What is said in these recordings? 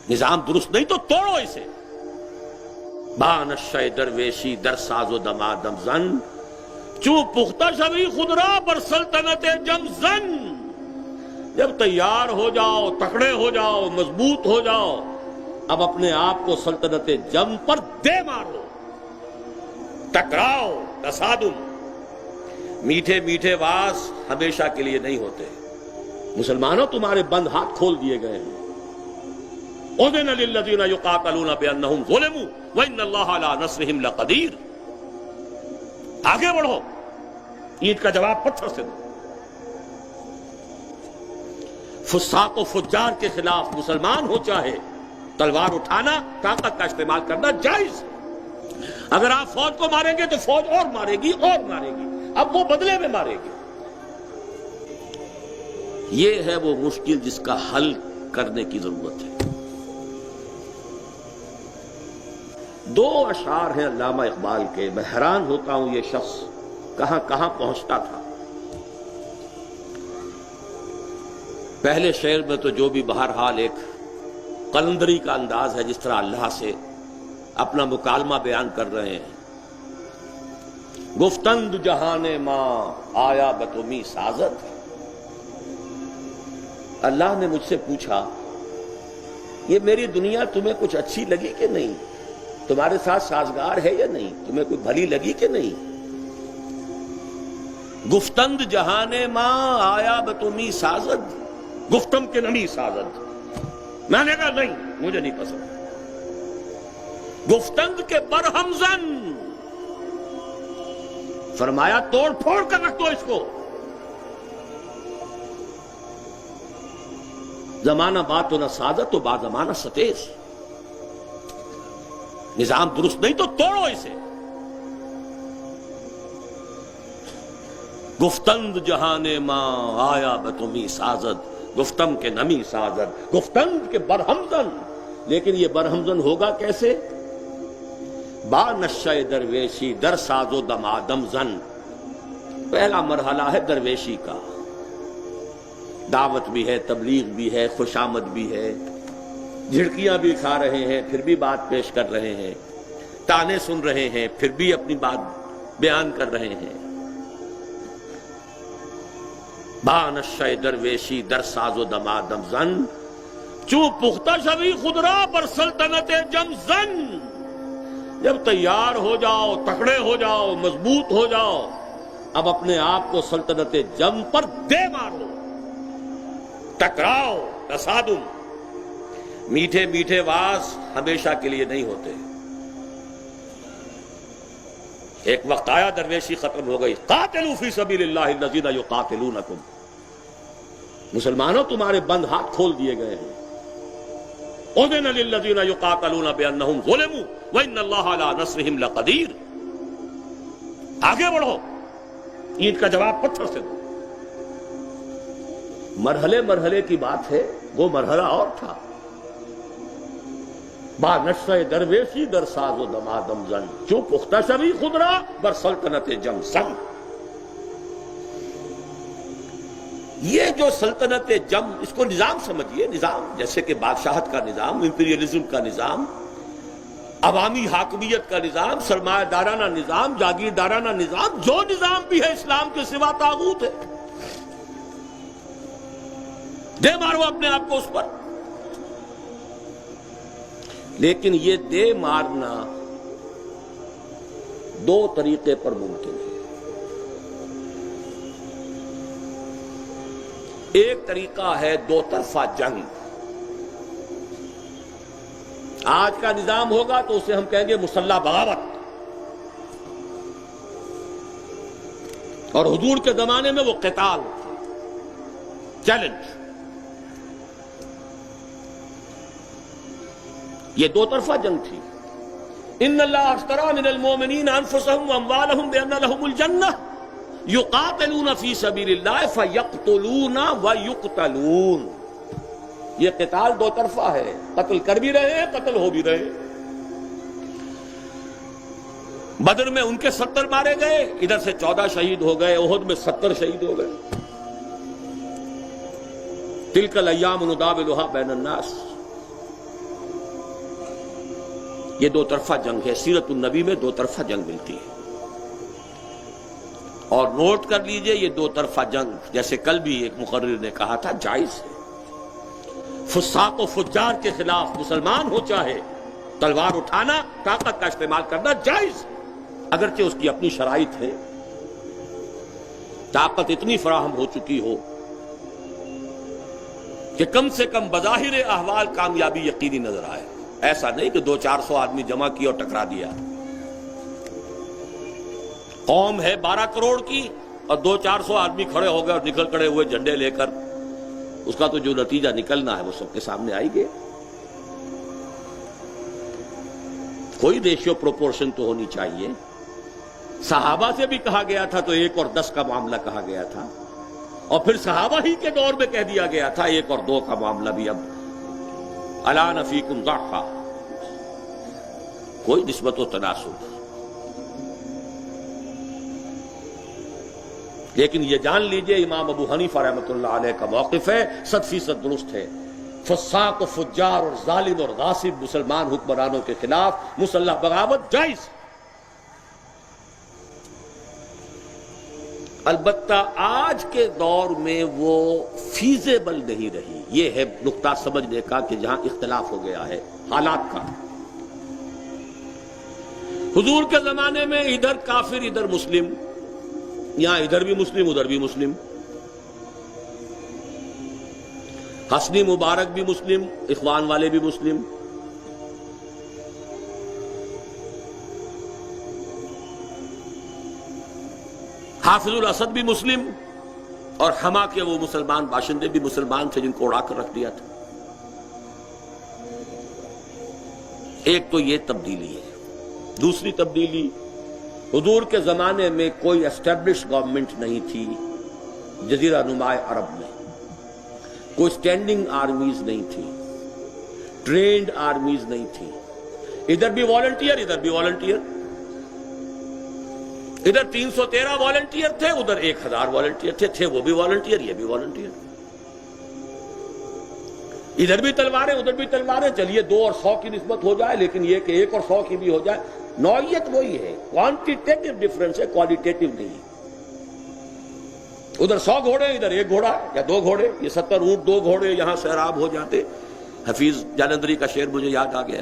نظام درست نہیں تو توڑو اسے. بانشہ درویشی در ساز و دمادم زن، چوں پختہ شوی خود را بر سلطنت جم زن. جب تیار ہو جاؤ، تکڑے ہو جاؤ، مضبوط ہو جاؤ، اب اپنے آپ کو سلطنت جم پر دے مارو. ٹکراؤ، تصادم. میٹھے میٹھے واس ہمیشہ کے لیے نہیں ہوتے. مسلمانوں تمہارے بند ہاتھ کھول دیے گئے ہیں. اذن للذین یقاتلون بانہم ظلموا وان اللہ علی نصرہم لقدیر. آگے بڑھو، اینٹ کا جواب پتھر سے دو. فساق و فجار کے خلاف مسلمان ہو چاہے تلوار اٹھانا، طاقت کا استعمال کرنا جائز ہے. اگر آپ فوج کو ماریں گے تو فوج اور مارے گی اور مارے گی، اب وہ بدلے میں مارے گی. یہ ہے وہ مشکل جس کا حل کرنے کی ضرورت ہے. دو اشعار ہیں علامہ اقبال کے، میں حیران ہوتا ہوں یہ شخص کہاں کہاں پہنچتا تھا. پہلے شعر میں تو جو بھی بہرحال ایک قلندری کا انداز ہے، جس طرح اللہ سے اپنا مکالمہ بیان کر رہے ہیں. گفتند جہان ماں آیا بتمی سازد. اللہ نے مجھ سے پوچھا یہ میری دنیا تمہیں کچھ اچھی لگی کہ نہیں، تمہارے ساتھ سازگار ہے یا نہیں، تمہیں کوئی بھلی لگی کہ نہیں. گفتند جہان ماں آیا بتمی سازد، گفتم کے نمی سازد. میں نے کہا نہیں، مجھے نہیں پسند. گفتند کے برہم زن، فرمایا توڑ پھوڑ کر رکھ دو اس کو. زمانہ بات تو نہ سازت تو با زمانہ ستیز. نظام درست نہیں تو توڑو اسے. گفتند جہان ماں آیا بتمی سازد، گفتم کے نمی سازد. گفتند کے برہمزن، لیکن یہ برہمزن ہوگا کیسے؟ با نشہ درویشی در ساز و دمادم زن. پہلا مرحلہ ہے درویشی کا. دعوت بھی ہے، تبلیغ بھی ہے، خوشامد بھی ہے، جھڑکیاں بھی کھا رہے ہیں پھر بھی بات پیش کر رہے ہیں، تانے سن رہے ہیں پھر بھی اپنی بات بیان کر رہے ہیں. با نشہ درویشی در ساز و دمادم زن، چوں پختہ شوی خود را بر سلطنت جم زن. جب تیار ہو جاؤ، تکڑے ہو جاؤ، مضبوط ہو جاؤ، اب اپنے آپ کو سلطنت جم پر دے مارو. ٹکراؤ، تصادم. میٹھے میٹھے واس ہمیشہ کے لیے نہیں ہوتے. ایک وقت آیا درویشی ختم ہو گئی. قاتلوا فی سبیل اللہ الذین یقاتلونکم. مسلمانوں تمہارے بند ہاتھ کھول دیے گئے ہیں. اذن للذین یقاتلون بانہم ظلموا وان اللہ علی نصرہم لقدیر. آگے بڑھو، اینٹ کا جواب پتھر سے دو. مرحلے مرحلے کی بات ہے، وہ مرحلہ اور تھا. با نشہ درویشی در ساز و دمادم زن، جو پختہ شوی خود را بر سلطنت جم زن. یہ جو سلطنت جم، اس کو نظام سمجھیے. نظام جیسے کہ بادشاہت کا نظام، امپیریلزم کا نظام، عوامی حاکمیت کا نظام، سرمایہ دارانہ نظام، جاگیردارانہ نظام، جو نظام بھی ہے اسلام کے سوا طاغوت ہے. دے مارو اپنے آپ کو اس پر. لیکن یہ دے مارنا دو طریقے پر ممکن ہے. ایک طریقہ ہے دو طرفہ جنگ. آج کا نظام ہوگا تو اسے ہم کہیں گے مسلح بغاوت، اور حضور کے زمانے میں وہ قتال، چیلنج. یہ دو طرفہ جنگ تھی. ان اللہ اشتری من المؤمنین انفسهم واموالهم بان لهم الجنہ یقاتلون فی سبیل اللہ فیقتلون ویقتلون. یہ قتال دو طرفہ ہے، قتل کر بھی رہے ہیں، قتل ہو بھی رہے. بدر میں ان کے 70 مارے گئے، ادھر سے 14 شہید ہو گئے، احد میں 70 شہید ہو گئے. تلک الایام نداولها بین الناس. یہ دو طرفہ جنگ ہے، سیرت النبی میں دو طرفہ جنگ ملتی ہے۔ اور نوٹ کر لیجئے یہ دو طرفہ جنگ جیسے کل بھی ایک مقرر نے کہا تھا جائز ہے۔ فساق و فجار کے خلاف مسلمان ہو چاہے تلوار اٹھانا، طاقت کا استعمال کرنا جائز ہے، اگرچہ اس کی اپنی شرائط ہے، طاقت اتنی فراہم ہو چکی ہو کہ کم سے کم بظاہر احوال کامیابی یقینی نظر آئے، ایسا نہیں کہ 200-400 آدمی جمع کیا اور ٹکرا دیا۔ قوم ہے 12 کروڑ کی اور 200-400 آدمی کھڑے ہو گئے اور نکل کڑے ہوئے جھنڈے لے کر، اس کا تو جو نتیجہ نکلنا ہے وہ سب کے سامنے آئی گیا۔ کوئی ریشیو پروپورشن تو ہونی چاہیے۔ صحابہ سے بھی کہا گیا تھا تو 1 اور 10 کا معاملہ کہا گیا تھا، اور پھر صحابہ ہی کے دور میں کہہ دیا گیا تھا 1 اور 2 کا معاملہ بھی اب الا نفیکم ضعفا، کوئی نسبت و تناسب۔ لیکن یہ جان لیجئے امام ابو حنیفہ رحمۃ اللہ علیہ کا موقف ہے 100% درست ہے۔ فساق و فجار اور ظالم اور غاصب مسلمان حکمرانوں کے خلاف مسلح بغاوت جائز۔ البتہ آج کے دور میں وہ فیزیبل نہیں رہی، یہ ہے نقطہ سمجھنے کا کہ جہاں اختلاف ہو گیا ہے حالات کا۔ حضور کے زمانے میں ادھر کافر ادھر مسلم، یہاں ادھر بھی مسلم ادھر بھی مسلم، حسنی مبارک بھی مسلم، اخوان والے بھی مسلم، حافظ الاسد بھی مسلم، اور حما کے وہ مسلمان باشندے بھی مسلمان تھے جن کو اڑا کر رکھ دیا تھا۔ ایک تو یہ تبدیلی ہے۔ دوسری تبدیلی، حضور کے زمانے میں کوئی اسٹیبلش گورنمنٹ نہیں تھی جزیرہ نما عرب میں، کوئی سٹینڈنگ آرمیز نہیں تھی، ٹرینڈ آرمیز نہیں تھی، ادھر بھی والنٹیئر ادھر بھی والنٹیئر، ادھر 313 والنٹیئر تھے ادھر 1000 والنٹیئر تھے وہ بھی والنٹیئر یہ بھی والنٹیئر، ادھر بھی تلواریں ادھر بھی تلواریں، چلیے 2 اور 100 کی نسبت ہو جائے، لیکن یہ کہ 1 اور 100 کی بھی ہو جائے، نوعیت وہی ہے، کوانٹیٹیو ڈفرنس ہے، کوالیٹیٹیو نہیں۔ ادھر 100 گھوڑے ادھر 1 گھوڑا یا 2 گھوڑے، یہ 70 اونٹ 2 گھوڑے یہاں سیراب ہو جاتے۔ حفیظ جالندری کا شعر مجھے یاد آ گیا،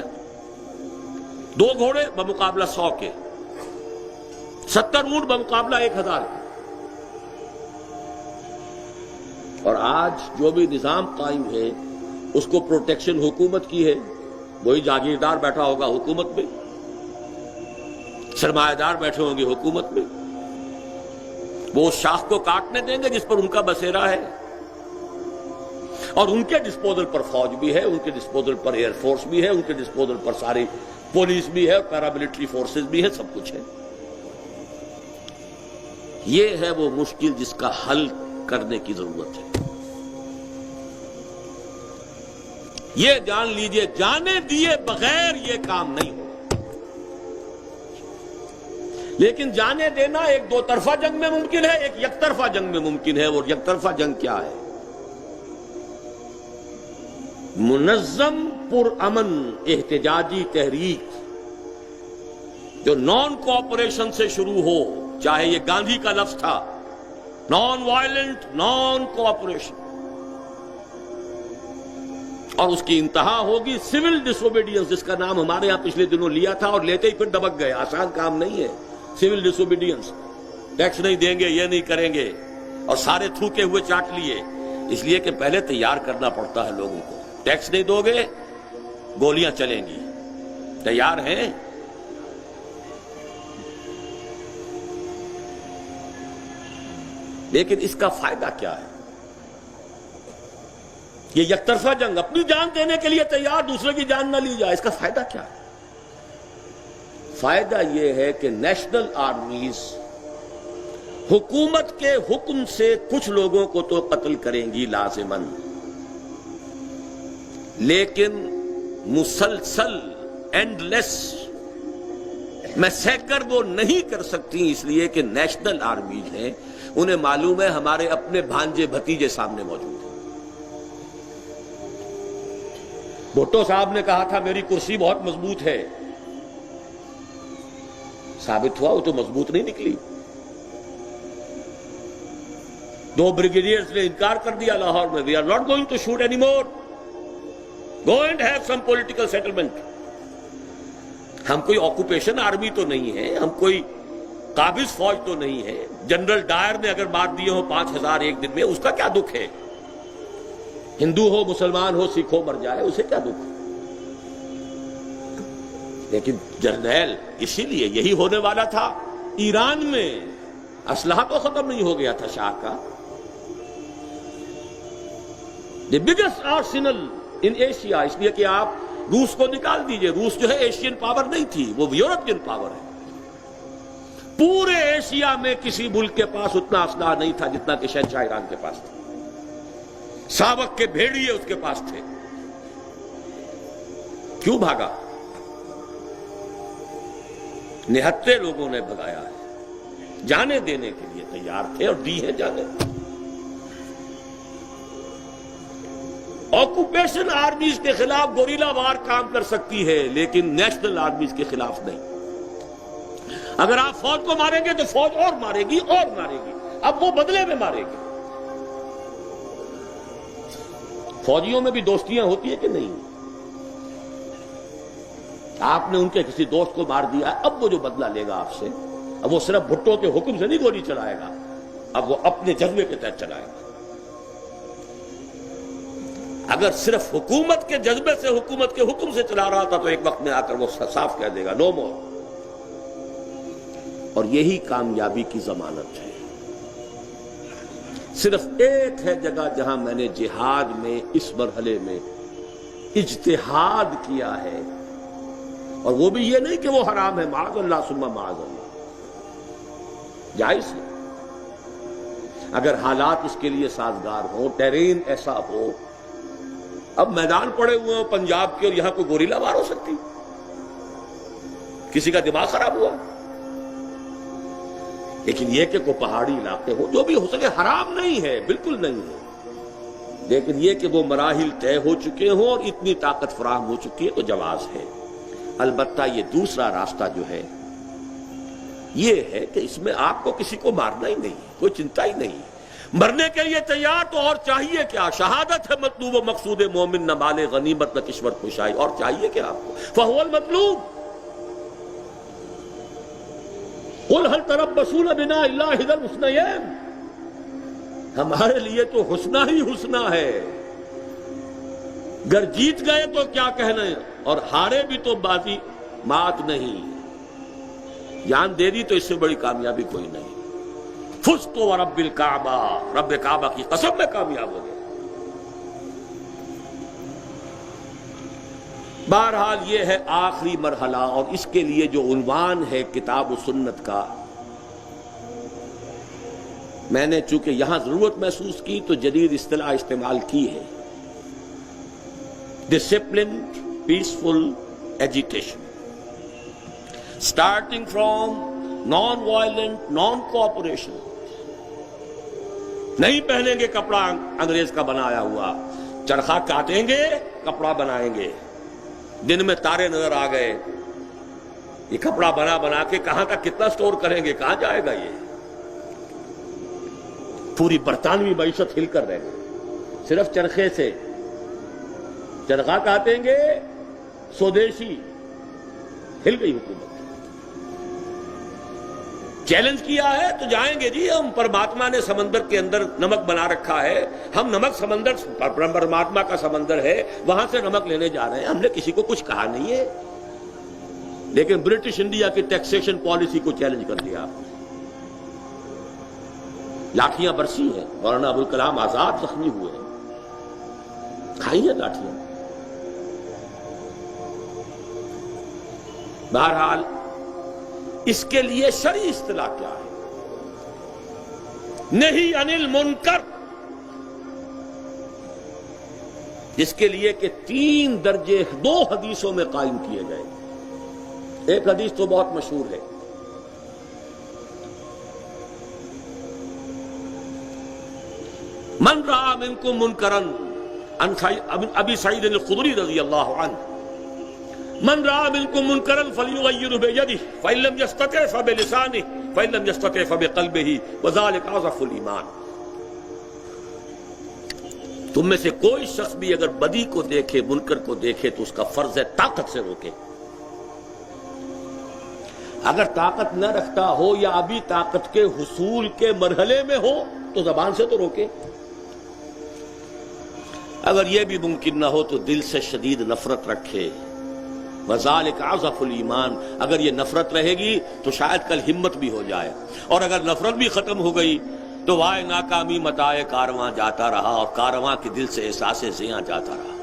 2 گھوڑے بمقابلہ 100 کے، 70 اونٹ بمقابلہ 1000 کے۔ اور آج جو بھی نظام قائم ہے اس کو پروٹیکشن حکومت کی ہے، وہی جاگیردار بیٹھا ہوگا حکومت میں، سرمایہ دار بیٹھے ہوں گے حکومت میں، وہ اس شاخ کو کاٹنے دیں گے جس پر ان کا بسیرا ہے، اور ان کے ڈسپوزل پر فوج بھی ہے، ان کے ڈسپوزل پر ایئر فورس بھی ہے، ان کے ڈسپوزل پر ساری پولیس بھی ہے، پیراملٹری فورسز بھی ہے، سب کچھ ہے۔ یہ ہے وہ مشکل جس کا حل کرنے کی ضرورت ہے۔ یہ جان لیجئے جانے دیے بغیر یہ کام نہیں ہوگا، لیکن جانے دینا ایک 2 طرفہ جنگ میں ممکن ہے، ایک یک طرفہ جنگ میں ممکن ہے۔ اور یک طرفہ جنگ کیا ہے؟ منظم پرامن احتجاجی تحریک جو نان کوآپریشن سے شروع ہو، چاہے یہ گاندھی کا لفظ تھا، نان وائلنٹ نان کوآپریشن، اور اس کی انتہا ہوگی سول ڈس اوبیڈینس، جس کا نام ہمارے ہاں پچھلے دنوں لیا تھا اور لیتے ہی پھر دبک گئے۔ آسان کام نہیں ہے سول ڈس اوبیڈینس، ٹیکس نہیں دیں گے، یہ نہیں کریں گے، اور سارے تھوکے ہوئے چاٹ لیے، اس لیے کہ پہلے تیار کرنا پڑتا ہے لوگوں کو۔ ٹیکس نہیں دو گے گولیاں چلیں گی، تیار ہیں؟ لیکن اس کا فائدہ کیا ہے؟ یہ یک طرفہ جنگ، اپنی جان دینے کے لیے تیار، دوسرے کی جان نہ لی جائے، اس کا فائدہ کیا ہے؟ فائدہ یہ ہے کہ نیشنل آرمیز حکومت کے حکم سے کچھ لوگوں کو تو قتل کریں گی لازماً، لیکن مسلسل اینڈ لیس میسیکر وہ نہیں کر سکتی، اس لیے کہ نیشنل آرمیز ہیں، انہیں معلوم ہے ہمارے اپنے بھانجے بھتیجے سامنے موجود ہیں۔ بھٹو صاحب نے کہا تھا میری کرسی بہت مضبوط ہے، ثابت ہوا وہ تو مضبوط نہیں نکلی. 2 بریگیڈیئرز نے انکار کر دیا لاہور میں, we are not going to shoot any more, go and have some political settlement. ہم کوئی آکوپیشن آرمی تو نہیں ہے, ہم کوئی قابض فوج تو نہیں ہے. جنرل ڈائر نے اگر مار دیے ہو 5000 ایک دن میں, اس کا کیا دکھ ہے؟ ہندو ہو, مسلمان ہو, سکھ ہو مر جائے, اسے کیا دکھ؟ لیکن جرنیل, اسی لیے یہی ہونے والا تھا. ایران میں اسلحہ تو ختم نہیں ہو گیا تھا شاہ کا. The biggest arsenal in Asia, اس لیے کہ آپ روس کو نکال دیجئے. روس جو ہے ایشین پاور نہیں تھی, وہ یورپین پاور ہے. پورے ایشیا میں کسی ملک کے پاس اتنا اسلحہ نہیں تھا جتنا کہ شہنشاہ ایران کے پاس تھا. ساوک کے بھیڑیے اس کے پاس تھے. کیوں بھاگا؟ نہتے لوگوں نے بھگایا ہے, جانے دینے کے لیے تیار تھے اور دی ہے جانے. آکوپیشن آرمیز کے خلاف گوریلا وار کام کر سکتی ہے, لیکن نیشنل آرمیز کے خلاف نہیں. اگر آپ فوج کو ماریں گے تو فوج اور مارے گی اور مارے گی. اب وہ بدلے میں مارے گی. فوجیوں میں بھی دوستیاں ہوتی ہیں کہ نہیں؟ آپ نے ان کے کسی دوست کو مار دیا, اب وہ جو بدلہ لے گا آپ سے, اب وہ صرف بھٹو کے حکم سے نہیں گولی چلائے گا, اب وہ اپنے جذبے کے تحت چلائے گا. اگر صرف حکومت کے جذبے سے, حکومت کے حکم سے چلا رہا تھا, تو ایک وقت میں آ کر وہ صاف کہہ دے گا نو مور. اور یہی کامیابی کی ضمانت ہے. صرف ایک ہے جگہ جہاں میں نے جہاد میں اس مرحلے میں اجتہاد کیا ہے, اور وہ بھی یہ نہیں کہ وہ حرام ہے, معاذ اللہ ثم معاذ اللہ, جائز ہے. اگر حالات اس کے لیے سازگار ہوں, ٹیرین ایسا ہو. اب میدان پڑے ہوئے ہوں پنجاب کے, اور یہاں کوئی گوریلا وار ہو سکتی؟ کسی کا دماغ خراب ہوا؟ لیکن یہ کہ کوئی پہاڑی علاقے ہو, جو بھی ہو سکے, حرام نہیں ہے, بالکل نہیں ہے, لیکن یہ کہ وہ مراحل طے ہو چکے ہوں اور اتنی طاقت فراہم ہو چکی ہے تو جواز ہے. البتہ یہ دوسرا راستہ جو ہے یہ ہے کہ اس میں آپ کو کسی کو مارنا ہی نہیں, کوئی چنتا ہی نہیں. مرنے کے لیے تیار تو اور چاہیے کیا؟ شہادت ہے مطلوب و مقصود مومن, نہ مال غنیمت نہ کشور کشائی, اور چاہیے کیا آپ کو؟ فہو المطلوب. قل هل تربصون بنا الا احدى الحسنيين, ہمارے لیے تو حسنہ ہی حسنہ ہے. گر جیت گئے تو کیا کہنا, اور ہارے بھی تو بازی مات نہیں. جان دے دی تو اس سے بڑی کامیابی کوئی نہیں. فزت ورب الکعبہ, رب کعبہ کی قسم میں کامیاب ہو گئے. بہرحال یہ ہے آخری مرحلہ, اور اس کے لیے جو عنوان ہے کتاب و سنت کا, میں نے چونکہ یہاں ضرورت محسوس کی تو جدید اصطلاح استعمال کی ہے, disciplined peaceful agitation, starting from non violent naan cooperation. نہیں پہنیں گے کپڑا انگریز کا بنایا ہوا, چرخا کاٹیں گے, کپڑا بنائیں گے. دن میں تارے نظر آ گئے, یہ کپڑا بنا بنا کے کہاں کا کتنا سٹور کریں گے, کہاں جائے گا یہ؟ پوری برطانوی معیشت ہل کر رہ گئی صرف چرخے سے. چرخا کاٹیں گے, سودیشی, ہل گئی حکومت. چیلنج کیا ہے تو جائیں گے جی ہم, پرماتما نے سمندر کے اندر نمک بنا رکھا ہے, ہم نمک سمندر, پرماتما کا سمندر ہے, وہاں سے نمک لینے جا رہے ہیں. ہم نے کسی کو کچھ کہا نہیں ہے, لیکن برٹش انڈیا کی ٹیکسیشن پالیسی کو چیلنج کر دیا. لاٹھیاں برسی ہیں, مولانا ابوالکلام آزاد زخمی ہوئے ہیں, کھائی ہیں لاٹھیاں. بہرحال اس کے لیے شرعی اصطلاح کیا ہے؟ نہی عن المنکر, جس کے لیے کہ 3 درجے 2 حدیثوں میں قائم کیے گئے. ایک حدیث تو بہت مشہور ہے, من رأى منکم منکرا, ابی سعید الخدری رضی اللہ عنہ, من رأى منكم منكرا فليغيره بيده فإن لم يستطع فبلسانه فإن لم يستطع فبقلبه وذلك أضعف الإيمان. تم میں سے کوئی شخص بھی اگر بدی کو دیکھے، منکر کو دیکھے تو اس کا فرض ہے طاقت سے روکے. اگر طاقت نہ رکھتا ہو یا ابھی طاقت کے حصول کے مرحلے میں ہو تو زبان سے تو روکے. اگر یہ بھی ممکن نہ ہو تو دل سے شدید نفرت رکھے. وذالک اضعف الایمان. اگر یہ نفرت رہے گی تو شاید کل ہمت بھی ہو جائے، اور اگر نفرت بھی ختم ہو گئی تو وائے ناکامی متائے کارواں جاتا رہا، اور کارواں کے دل سے احساس زیاں جاتا رہا.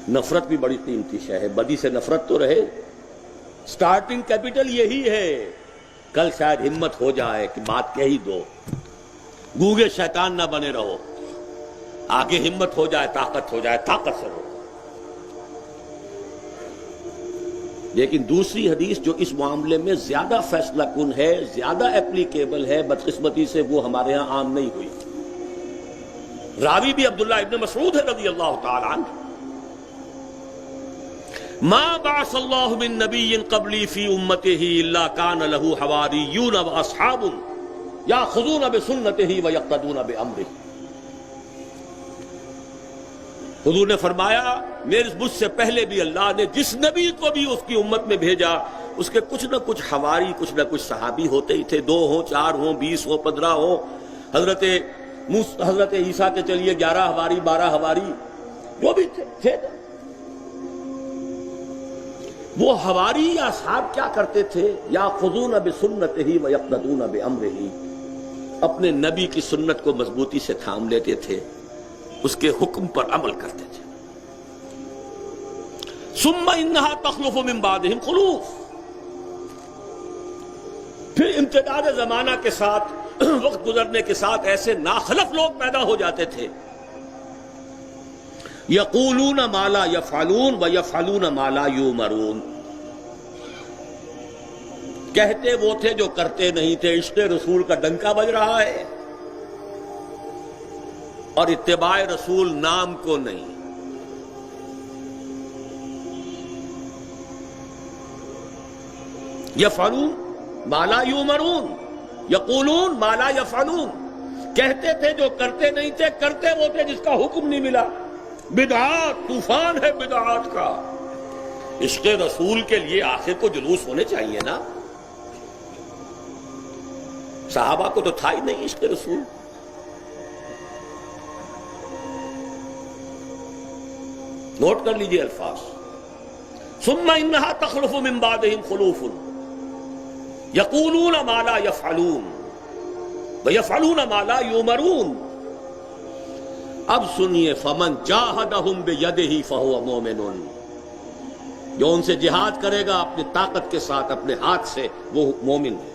نفرت بھی بڑی قیمتی شے ہے. بدی سے نفرت تو رہے، سٹارٹنگ کیپٹل یہی ہے. کل شاید ہمت ہو جائے کہ بات کہہ ہی دو، گونگے شیطان نہ بنے رہو. آگے ہمت ہو جائے، طاقت ہو جائے، طاقت سے رہو. لیکن دوسری حدیث جو اس معاملے میں زیادہ فیصلہ کن ہے، زیادہ اپلیکیبل ہے، بدقسمتی سے وہ ہمارے ہاں عام نہیں ہوئی. راوی بھی عبداللہ ابن مسعود ہے رضی اللہ تعالی عنہ. ما بعث اللہ من نبی قبلی فی امتہ الا کان لہ حواریون واصحاب یاخذون بسنتہ ویقتدون بامرہ. حضور نے فرمایا مجھ سے پہلے بھی اللہ نے جس نبی کو بھی اس کی امت میں بھیجا، اس کے کچھ نہ کچھ حواری، کچھ نہ کچھ صحابی ہوتے ہی تھے. 2 ہوں، 4 ہوں، 20 ہوں، 15 ہوں. حضرت عیسیٰ کے چلیے 11 حواری، 12 حواری جو بھی تھے. وہ حواری یا اصحاب کیا کرتے تھے؟ یاخذون بسنتہ ویقتدون بامرہ. اپنے نبی کی سنت کو مضبوطی سے تھام لیتے تھے، اس کے حکم پر عمل کرتے تھے. ثم انہا تخلف من بعدہم خلوف. پھر امتداد زمانہ کے ساتھ، وقت گزرنے کے ساتھ ایسے ناخلف لوگ پیدا ہو جاتے تھے. یقولون ما لا یفعلون ویفعلون ما لا یؤمرون. کہتے وہ تھے جو کرتے نہیں تھے. عشق رسول کا ڈنکا بج رہا ہے اور اتباع رسول نام کو نہیں. یفعلون ما لا یؤمرون یقولون ما لا یفعلون. کہتے تھے جو کرتے نہیں تھے، کرتے وہ تھے جس کا حکم نہیں ملا. بدعات، طوفان ہے بدعات کا. عشق رسول کے لیے آخر کو جلوس ہونے چاہیے نا. صحابہ کو تو تھا ہی نہیں عشق رسول. نوٹ کر لیجئے الفاظ. ثم انہا تخلف من بعدہم خلوف یقولون ما لا یفعلون ویفعلون ما لا یؤمرون. اب سنیے فمن جاہدہم بیدہ فہو مومن. جو ان سے جہاد کرے گا اپنی طاقت کے ساتھ، اپنے ہاتھ سے، وہ مومن ہے.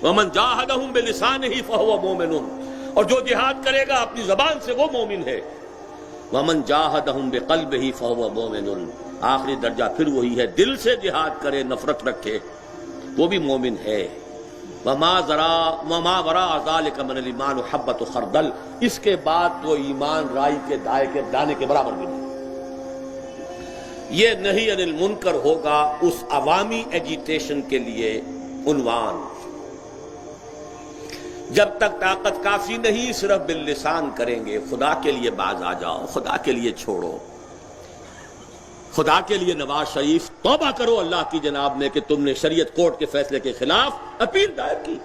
ومن جاہدہم بلسانہ فہو مومن. اور جو جہاد کرے گا اپنی زبان سے وہ مومن ہے. ومن جاہدہم بقلبہ فہو مومن. آخری درجہ پھر وہی ہے، دل سے جہاد کرے، نفرت رکھے، وہ بھی مومن ہے. وما وراء ذلک من الایمان حبۃ خردل. اس کے بعد تو ایمان رائی کے دائے کے دانے کے برابر بھی نہیں. یہ نہی عن المنکر ہوگا اس عوامی ایجیٹیشن کے لیے عنوان. جب تک طاقت کافی نہیں صرف باللسان کریں گے. خدا کے لیے باز آ جاؤ، خدا کے لیے چھوڑو. خدا کے لیے نواز شریف توبہ کرو اللہ کی جناب نے کہ تم نے شریعت کورٹ کے فیصلے کے خلاف اپیل دائر کی.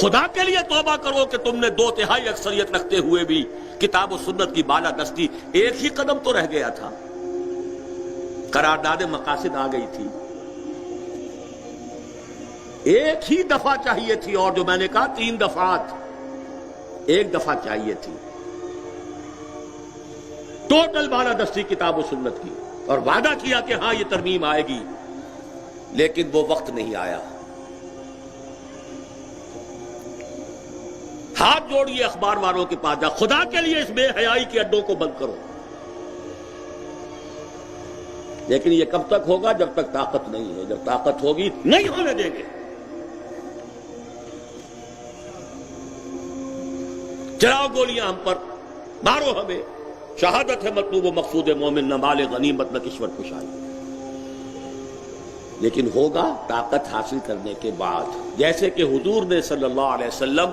خدا کے لیے توبہ کرو کہ تم نے 2/3 اکثریت رکھتے ہوئے بھی کتاب و سنت کی بالا دستی. ایک ہی قدم تو رہ گیا تھا، قرارداد مقاصد آ گئی تھی. ایک ہی دفعہ چاہیے تھی، اور جو میں نے کہا 3 دفعات، 1 دفعہ چاہیے تھی. ٹوٹل بالا دستی کتاب و سنت کی، اور وعدہ کیا کہ ہاں یہ ترمیم آئے گی، لیکن وہ وقت نہیں آیا. ہاتھ جوڑیے اخبار والوں کے پاس جا، خدا کے لیے اس بے حیائی کے اڈوں کو بند کرو. لیکن یہ کب تک ہوگا؟ جب تک طاقت نہیں ہے. جب طاقت ہوگی نہیں ہونے دیں گے. چلاؤ گولیاں ہم پر، مارو ہمیں، شہادت ہے مطلوب و مقصود مومن، نہ مال غنیمت نہ کشور کشائی، لیکن ہوگا طاقت حاصل کرنے کے بعد. جیسے کہ حضور نے صلی اللہ علیہ وسلم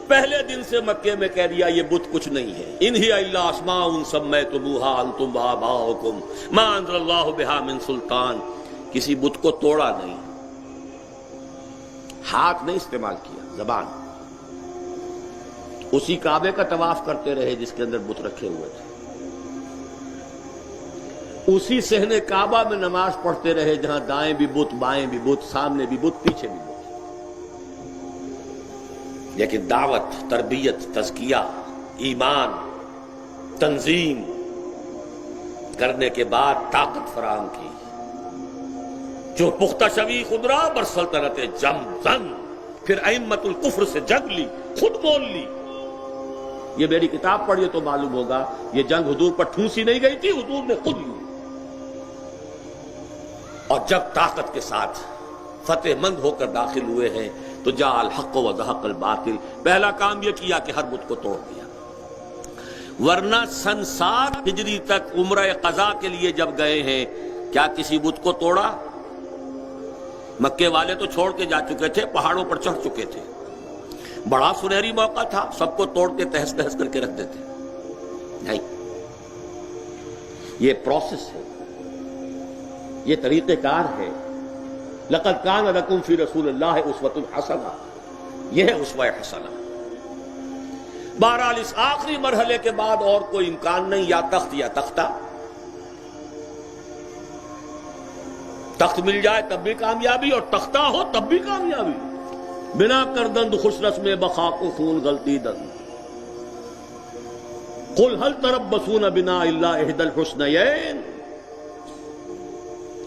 پہلے دن سے مکے میں کہہ دیا یہ بت کچھ نہیں ہے، ان ہی الا اسماء سمیتموها انتم وآباؤکم ما انزل اللہ بہا من سلطان. کسی بت کو توڑا نہیں، ہاتھ نہیں استعمال کیا، زبان. اسی کعبے کا طواف کرتے رہے جس کے اندر بت رکھے ہوئے تھے، اسی صحن کعبہ میں نماز پڑھتے رہے جہاں دائیں بھی بت، بائیں بھی بت، سامنے بھی بت، پیچھے بھی بت. لیکن دعوت، تربیت، تزکیہ، ایمان، تنظیم کرنے کے بعد طاقت فراہم کی. جو پختہ شوی خدرا بر سلطنت جم زن، پھر ائمت الکفر سے جنگ لی، خود بول لی. یہ میری کتاب پڑھیے تو معلوم ہوگا یہ جنگ حضور پر ٹھونسی نہیں گئی تھی، حضور نے خود لی. اور جب طاقت کے ساتھ فتح مند ہو کر داخل ہوئے ہیں تو جاء الحق و زہق الباطل. پہلا کام یہ کیا کہ ہر بت کو توڑ دیا. ورنہ سن 7 ہجری تک عمرہ قضا کے لیے جب گئے ہیں کیا کسی بت کو توڑا؟ مکے والے تو چھوڑ کے جا چکے تھے، پہاڑوں پر چڑھ چکے تھے، بڑا سنہری موقع تھا، سب کو توڑ کے تہس نہس کر کے رکھ دیتے. نہیں، یہ پروسیس ہے، یہ طریقہ کار ہے. لقد کان لکم فی رسول اللہ اسوۃ حسنہ، یہ ہے اسوہ حسنہ. بہرحال اس آخری مرحلے کے بعد اور کوئی امکان نہیں، یا تخت یا تختہ. تخت مل جائے تب بھی کامیابی، اور تختہ ہو تب بھی کامیابی. بنا کردند خوش رسم بخاک و خون غلطی دند. قل هل تربصون بنا الا احدى الحسنيين.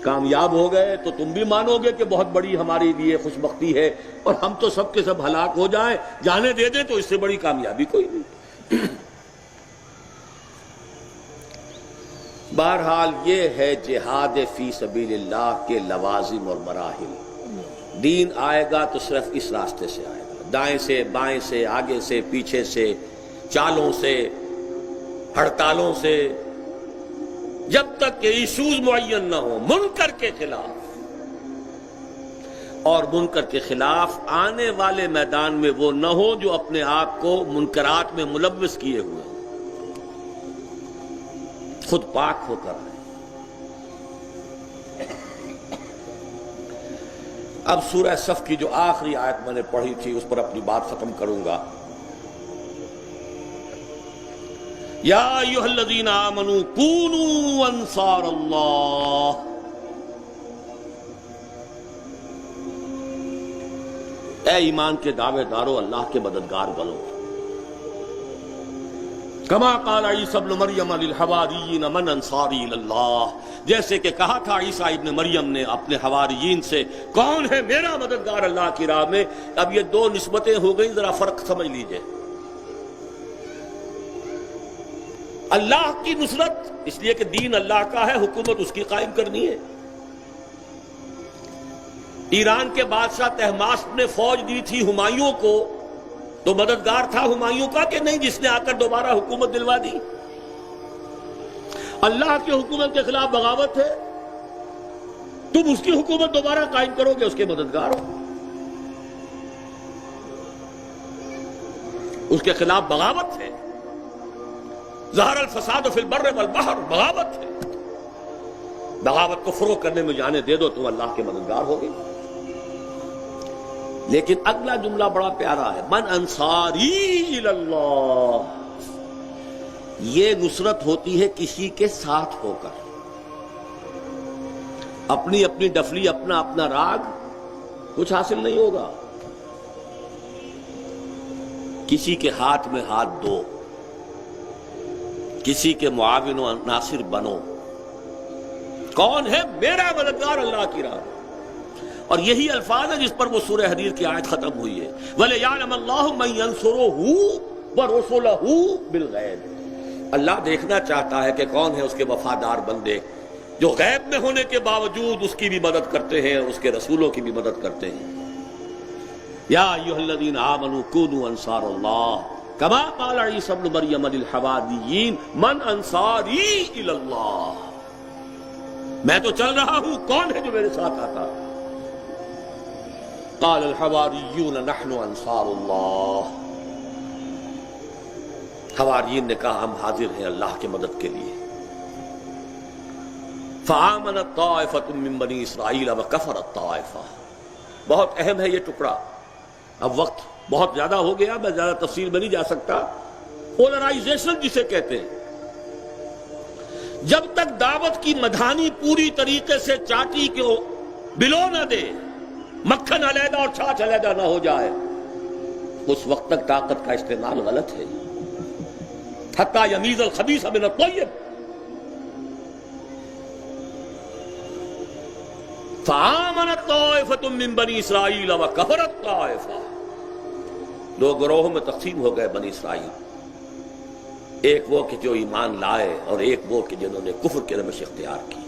کامیاب ہو گئے تو تم بھی مانو گے کہ بہت بڑی ہمارے لیے خوش بختی ہے، اور ہم تو سب کے سب ہلاک ہو جائیں، جانے دے دیں، تو اس سے بڑی کامیابی کوئی نہیں. بہرحال یہ ہے جہاد فی سبیل اللہ کے لوازم اور مراحل. دین آئے گا تو صرف اس راستے سے آئے گا، دائیں سے، بائیں سے، آگے سے، پیچھے سے، چالوں سے، ہڑتالوں سے. جب تک کہ ایشوز معین نہ ہو منکر کے خلاف، اور منکر کے خلاف آنے والے میدان میں وہ نہ ہو جو اپنے آپ کو منکرات میں ملوث کیے ہوئے ہیں، خود پاک ہو کر آئے. اب سورہ صف کی جو آخری آیت میں نے پڑھی تھی اس پر اپنی بات ختم کروں گا. یا ایھا الذین آمنوا کونوا انصار اللہ. اے ایمان کے دعوے دارو، اللہ کے مددگار بنو. کما قال عیسی ابن مریم للحواریین من انصاری اللہ، جیسے کہ کہا تھا عیسیٰ ابن مریم نے اپنے حواریین سے کون ہے میرا مددگار اللہ کی راہ میں. اب یہ دو نسبتیں ہو گئیں، ذرا فرق سمجھ لیجئے. اللہ کی نصرت اس لیے کہ دین اللہ کا ہے، حکومت اس کی قائم کرنی ہے. ایران کے بادشاہ طہماسپ نے فوج دی تھی ہمایوں کو، تو مددگار تھا ہمایوں کا کہ نہیں جس نے آ کر دوبارہ حکومت دلوا دی؟ اللہ کی حکومت کے خلاف بغاوت ہے، تم اس کی حکومت دوبارہ قائم کرو گے، اس کے مددگار ہو. اس کے خلاف بغاوت ہے. ظہر الفساد فی البر والبحر، بغاوت ہے. بغاوت کو فروغ کرنے میں جانے دے دو، تم اللہ کے مددگار ہوگے. لیکن اگلا جملہ بڑا پیارا ہے، من انصاری اللہ. یہ نصرت ہوتی ہے کسی کے ساتھ ہو کر. اپنی اپنی ڈفلی، اپنا اپنا راگ کچھ حاصل نہیں ہوگا. کسی کے ہاتھ میں ہاتھ دو، کسی کے معاون و ناصر بنو. کون ہے میرا مددگار اللہ کی راہ. اور یہی الفاظ ہے جس پر وہ سورہ حدید کی آیت ختم ہوئی ہے، وَلِيَعْلَمَ اللَّهُ مَن يَنصُرُهُ وَرُسُلَهُ بِالْغَيْبِ. اللہ دیکھنا چاہتا ہے کہ کون ہے اس کے وفادار بندے جو غیب میں ہونے کے باوجود اس کی بھی مدد کرتے ہیں، اس کے رسولوں کی بھی مدد کرتے ہیں. یا ایھا الذین آمنوا کونوا انصار اللہ. کما قال عیسی ابن مریم للحواریین من انصاری الی اللہ، میں تو چل رہا ہوں، کون ہے جو میرے ساتھ آتا؟ قال الحواریون نحن انصار اللہ، حواریین نے کہا ہم حاضر ہیں اللہ کی مدد کے لیے۔ فآمنت طائفۃ من بنی اسرائیل وکفرت طائفہ، بہت اہم ہے یہ ٹکڑا، اب وقت بہت زیادہ ہو گیا، میں زیادہ تفصیل میں نہیں جا سکتا۔ پولرائزیشن جسے کہتے ہیں، جب تک دعوت کی مدھانی پوری طریقے سے چاٹی کو بلو نہ دے، مکھن علیحدہ اور چھاچھ علیحدہ نہ ہو جائے، اس وقت تک طاقت کا استعمال غلط ہے۔ حتیٰ یمیز الخبیث من الطیب، فآمنت طائفۃ من بنی اسرائیل وکفرت طائفہ، دو گروہوں میں تقسیم ہو گئے بنی اسرائیل، ایک وہ کہ جو ایمان لائے اور ایک وہ کہ جنہوں نے کفر کی روش اختیار کی۔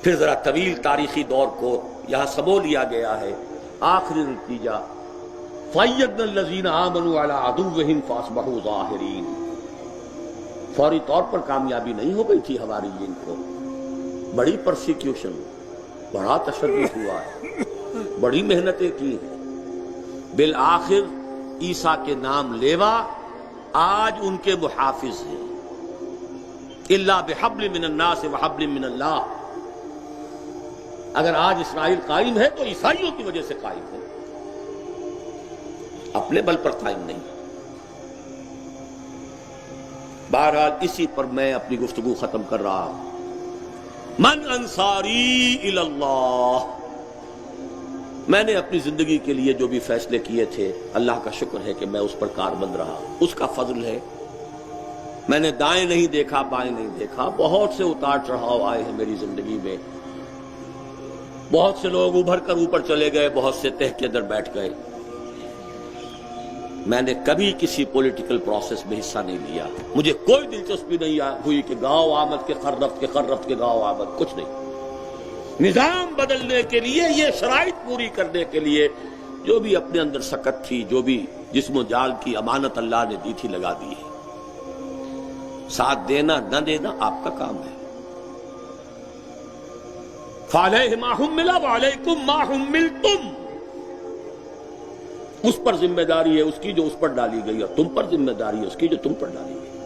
پھر ذرا طویل تاریخی دور کو یہاں سمو لیا گیا ہے، آخری نتیجہ فَأَيَّدْنَا الَّذِينَ آمَنُوا عَلَىٰ عَدُوِّهِمْ فَأَصْبَحُوا ظَاهِرِينَ، فوری طور پر کامیابی نہیں ہو گئی تھی حواریین کو، بڑی پرسیکیوشن، بڑا تشدد ہوا ہے، بڑی محنتیں کی ہیں، بالآخر عیسیٰ کے نام لیوا آج ان کے محافظ ہیں، الا بحبل من الناس وحبل من اللہ۔ اگر آج اسرائیل قائم ہے تو عیسائیوں کی وجہ سے قائم ہے، اپنے بل پر قائم نہیں۔ بہرحال اسی پر میں اپنی گفتگو ختم کر رہا ہوں۔ من انصاری الی اللہ، میں نے اپنی زندگی کے لیے جو بھی فیصلے کیے تھے، اللہ کا شکر ہے کہ میں اس پر کاربند رہا، اس کا فضل ہے۔ میں نے دائیں نہیں دیکھا، بائیں نہیں دیکھا، بہت سے اتار چڑھاؤ آئے ہیں میری زندگی میں، بہت سے لوگ ابھر کر اوپر چلے گئے، بہت سے تہ کے اندر بیٹھ گئے۔ میں نے کبھی کسی پولیٹیکل پروسیس میں حصہ نہیں لیا، مجھے کوئی دلچسپی نہیں ہوئی کہ گاؤں آمد کے خرفت کے گاؤں آمد، کچھ نہیں۔ نظام بدلنے کے لیے، یہ شرائط پوری کرنے کے لیے جو بھی اپنے اندر سکت تھی، جو بھی جسم و جال کی امانت اللہ نے دی تھی، لگا دی ہے۔ ساتھ دینا نہ دینا آپ کا کام ہے۔ فَعَلَيْهِ مَا حُمِّلَ وَعَلَيْكُمْ مَا حُمِّلْتُمْ، اس پر ذمہ داری ہے اس کی جو اس پر ڈالی گئی، اور تم پر ذمہ داری ہے اس کی جو تم پر ڈالی گئی۔